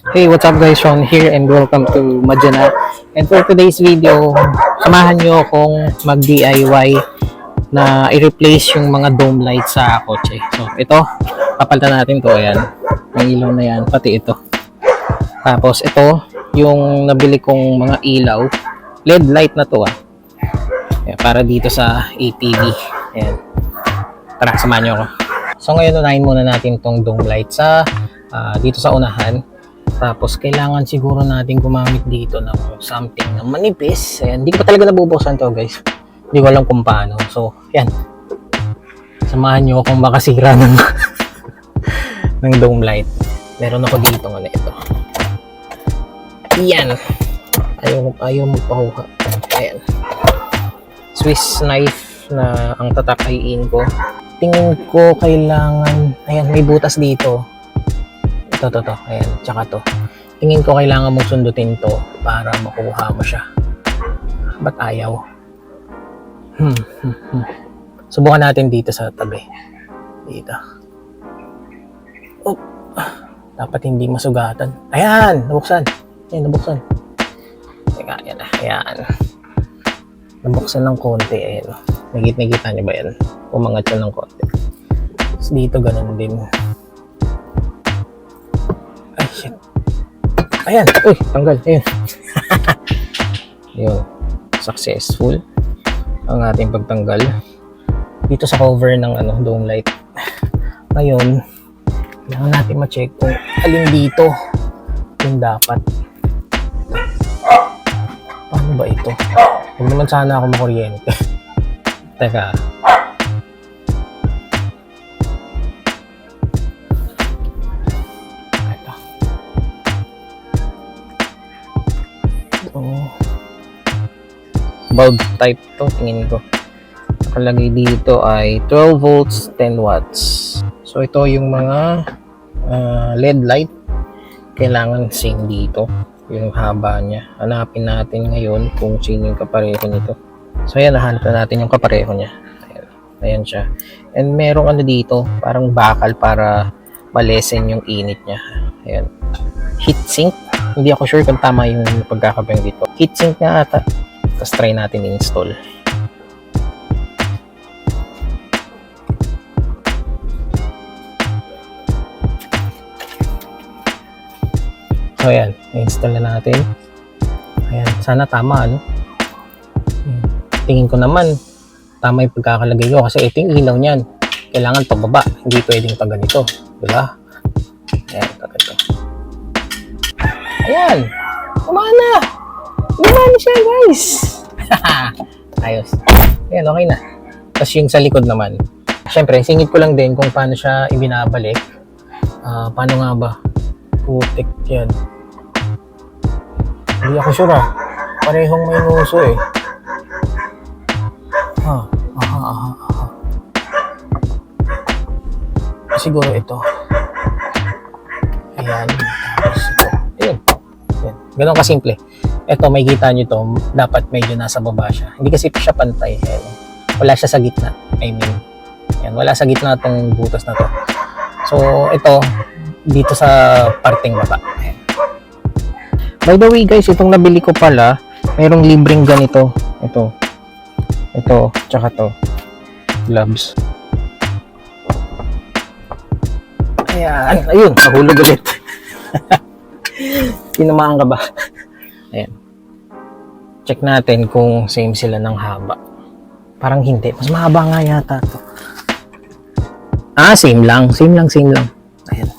Hey, what's up guys? Sean here and welcome to Majana. And for today's video, samahan nyo akong mag-DIY na i-replace yung mga dome lights sa kotse. So, ito, papalitan natin to. Ayan, ang ilaw na yan, pati ito. Tapos, ito, yung nabili kong mga ilaw. LED light na to Ayan, para dito sa ATV. Ayan. Tara, samahan nyo ako. So, ngayon unahin muna natin tong dome light sa dito sa unahan. Tapos, kailangan siguro natin gumamit dito ng something na manipis. Ayan, hindi ko pa talaga nabubuksan to guys. Hindi ko alam kung paano. So, yan. Samahan nyo akong makasira ng, ng dome light. Meron ako dito nga na ito. Yan. Ayaw magpahuha. Ayan. Swiss knife na ang tatakayin ko. Tingin ko kailangan, ayan, may butas dito. Ito. Ayan, tsaka to. Tingin ko kailangan mong sundutin to para makuha mo siya. Ba't ayaw? Subukan natin dito sa tabi. Dito. Oh, dapat hindi masugatan. Ayan, nabuksan. Ayan, nabuksan. Teka, ayan na. Ayan. Nabuksan ng konti. Ayan. Nagit-nagita niyo ba yan? Umangat siya ng konti. Tapos dito, ganun din. Ay, shit. Ayan. Uy, tanggal. Ayan. Yun. Successful ang ating pagtanggal. Dito sa cover ng dome light. Ngayon, kailangan natin ma-check kung alin dito yung dapat. Paano ba ito? Huwag naman sana ako makuryente. Teka. Ito. Bulb type to, tingin ko. Nakalagay dito ay 12 volts, 10 watts. So ito yung mga LED light. Kailangan same dito. Yung haba niya. Hanapin natin ngayon kung sino yung kapareho nito. So ayan, nahanap na natin yung kapareho niya. Ayan siya. And merong dito, parang bakal para malesen yung init niya. Ayan. Heatsink. Hindi ako sure kung tama yung pagkakabang dito. Heatsink nga ata. Tapos try natin install. So ayan, install na natin. Ayan, sana tama Tingin ko naman tama yung pagkakalagay ko kasi ito yung ilaw niyan. Kailangan pababa, hindi pwedeng pag ganito, diba? Ayan, ito. Ayan, kumana siya guys. Ayos. Ayan, okay na. Tapos yung sa likod naman, syempre singit ko lang din kung paano siya ibinabalik. Paano nga ba? Putik yan. Hindi ako sure parehong may nguso siguro ito. Ayan. Tapos ito. Ayan. Ganun kasimple. Ito, may kita nyo to. Dapat medyo nasa baba siya. Hindi kasi siya pantay. Ayan. Wala siya sa gitna. I mean, ayan. Wala sa gitna itong butas na to. So, ito, dito sa parting baba. Ayan. By the way guys, itong nabili ko pala, mayroong libreng ganito. Ito, tsaka to. Gloves. Ayan. Ayun, nahulog ulit. Tinamaan ka ba? Ayan. Check natin kung same sila ng haba. Parang hindi. Mas mahaba nga yata to. Same lang. Same lang. Ayan.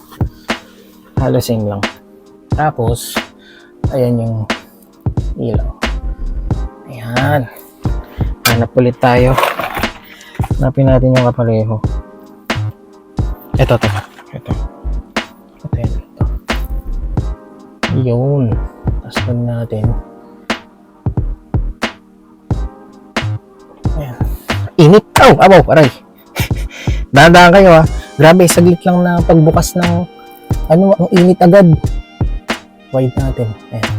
Halos same lang. Tapos, ayan yung ilaw. Ayan. Hanap ulit tayo. Hanapin natin yung kapareho. Ito. Yan. Yun. Tapos pag natin. Ayan. Init. Abaw, aray. Dadaan kayo Grabe, saglit lang na pagbukas ng ang init agad. Wide natin. Ayan.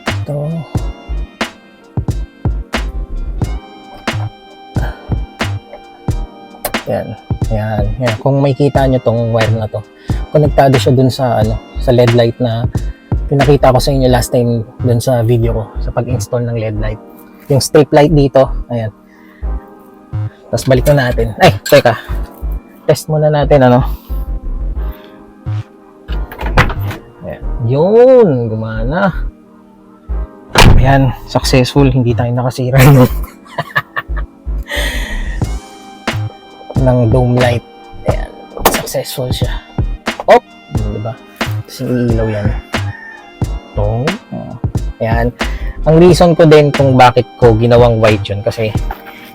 Ito. Yan. Kung makikita nyo tong wire na to, konektado siya dun sa sa LED light na pinakita ko sa inyo last time dun sa video ko sa pag-install ng LED light. Yung strip light dito, ayan. Tapos balik na natin. Ay, teka. Test muna natin Ayan. Yun, gumana. Ayan, successful. Hindi tayo nakasira ng dome light. Ayan, successful siya. Oh, diba? Tapos yung ilaw yan. Ito. Ayan. Ang reason ko din kung bakit ko ginawang white yun kasi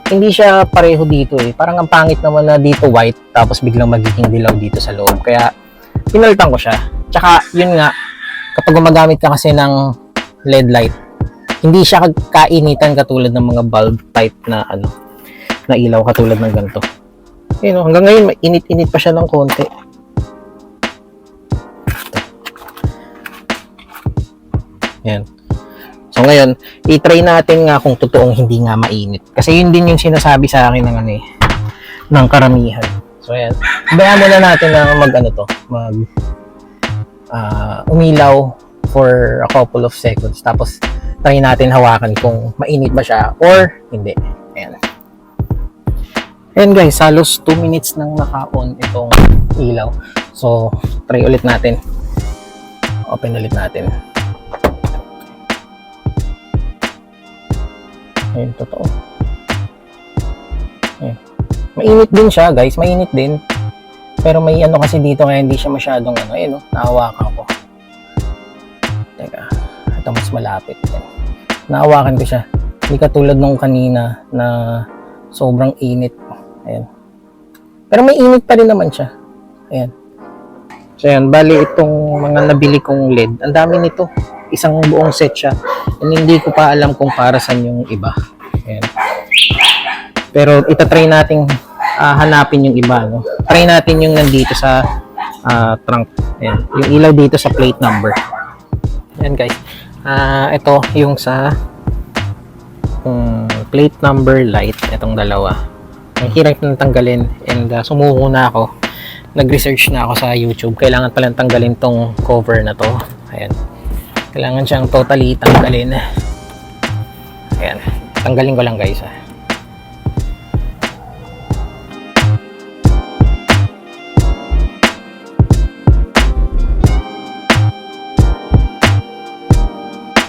hindi siya pareho dito Parang ang pangit naman na dito white tapos biglang magiging dilaw dito sa loob. Kaya pinalitan ko siya. Tsaka yun nga, kapag gumagamit ka kasi ng LED light, hindi siya kainitan katulad ng mga bulb type na na ilaw katulad ng ganito. Hanggang ngayon mainit-init pa siya ng konti. Yan. So ngayon, i-try natin nga kung totoong hindi nga mainit. Kasi yun din yung sinasabi sa akin ng ng karamihan. So ayan. Bayaan muna natin na umilaw for a couple of seconds. Tapos try natin hawakan kung mainit ba siya or hindi. Ayan. Ayan guys, halos 2 minutes nang naka-on itong ilaw. So try ulit natin. Open ulit natin. Ayun, totoo. Ayun. Mainit din siya, guys. Mainit din. Pero may kasi dito kaya hindi siya masyadong ayun, nahawakan ko. Teka, ito mas malapit. Nahawakan ko siya. Hindi katulad nung kanina na sobrang init. Ayun. Pero may init pa rin naman siya. Ayan. So, ayan. Bali, itong mga nabili kong LED, ang dami nito. Isang buong set siya. And hindi ko pa alam kung para saan yung iba. Ayan. Pero itatry natin hanapin yung iba. Try natin yung nandito sa trunk. Ayan. Yung ilaw dito sa plate number. Ayan guys. Ito yung sa plate number light. Itong dalawa. Ang hirap na tanggalin. And sumuko na ako. Nag-research na ako sa YouTube. Kailangan palang tanggalin tong cover na to. Ayan. Kailangan siyang totally tanggalin. Ayan. Tanggalin ko lang guys.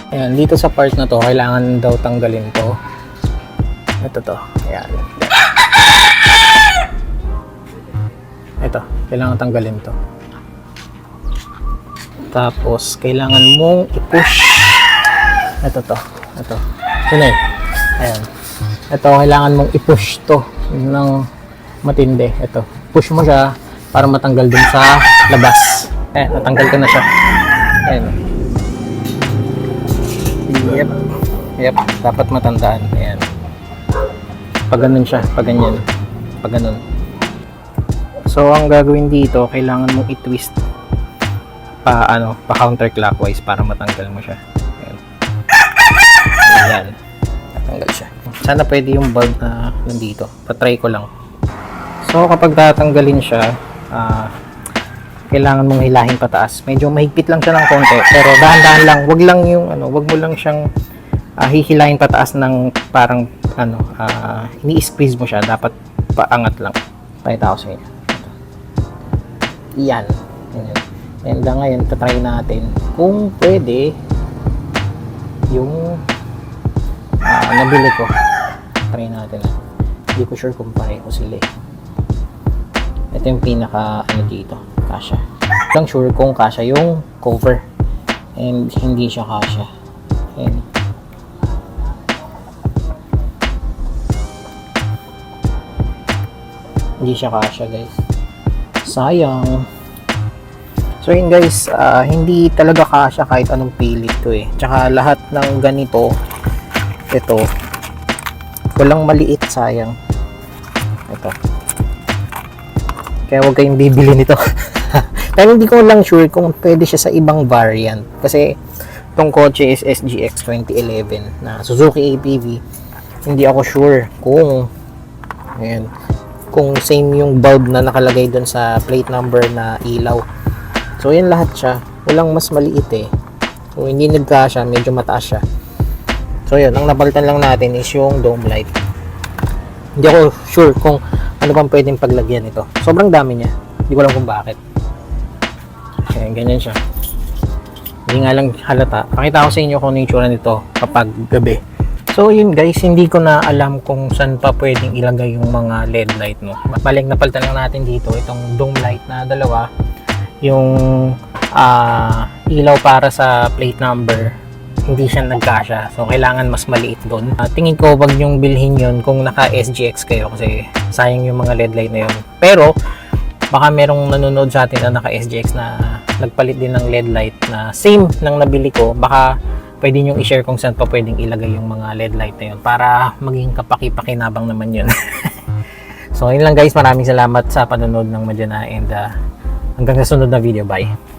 Ayan. Dito sa part na to, kailangan daw tanggalin to. Ito to. Ayan. Ito. Kailangan tanggalin to. Tapos, kailangan mong i-push. Ito to. Ito. Yun Ayan. Ito, kailangan mong i-push to ng matindi. Ito. Push mo siya para matanggal dun sa labas. Ayan, natanggal ko na siya. Ayan. Yep. Yep. Dapat matandaan. Ayan. Pag ganun siya. Pag ganyan. Pag ganun. So, ang gagawin dito, kailangan mong i-twist pa counterclockwise para matanggal mo siya. Ayan. Ayan. Tatanggal siya. Sana pwede yung bulb na nandito. Patry ko lang. So, kapag tatanggalin siya, kailangan mong hilahin pataas. Medyo mahigpit lang siya ng konti, pero dahan-dahan lang. Wag lang yung wag mo lang siyang hihilahin pataas ng parang ini-squeeze mo siya. Dapat paangat lang. Pakita ko sa inyo. Yan. Ayan. And ngayon, tatry natin kung pwede yung nabili ko. Try natin. Hindi ko sure kung pareho sila. Ito yung pinaka dito. Kasya. Lang sure kung kasya yung cover. And hindi siya kasya. And hindi siya kasya guys. Sayang. So yun guys, hindi talaga kasya kahit anong pilit ko Tsaka lahat ng ganito, ito, walang maliit, sayang. Ito. Kaya huwag kayong bibili nito. Pero hindi ko lang sure kung pwede siya sa ibang variant. Kasi itong kotse is SGX 2011 na Suzuki APV. Hindi ako sure kung kung same yung bulb na nakalagay dun sa plate number na ilaw So yan lahat siya. Walang mas maliit eh. So hindi nagkasya, medyo mataas siya. So yun, ang napalitan lang natin is yung dome light. Hindi ako sure kung ano pang pwedeng paglagyan ito. Sobrang dami niya. Hindi ko alam kung bakit. Ayan, ganyan siya. Hindi nga lang halata. Pakita ko sa inyo kung ano yung itsura nito kapag gabi. So yun guys, hindi ko na alam kung saan pa pwedeng ilagay yung mga LED light, no. Balik napalitan lang natin dito itong dome light na dalawa, yung ilaw para sa plate number, hindi siya nagkasya, so kailangan mas maliit doon. Tingin ko wag yung bilhin yun kung naka SGX kayo kasi sayang yung mga LED light na yun. Pero baka merong nanonood sa atin na naka SGX na nagpalit din ng LED light na same ng nabili ko, baka pwede nyo i-share kung saan pa pwedeng ilagay yung mga LED light na yun para maging kapaki-pakinabang naman yun. So yun lang guys, maraming salamat sa panonood ng Madyana and hanggang sa sunod na video, bye.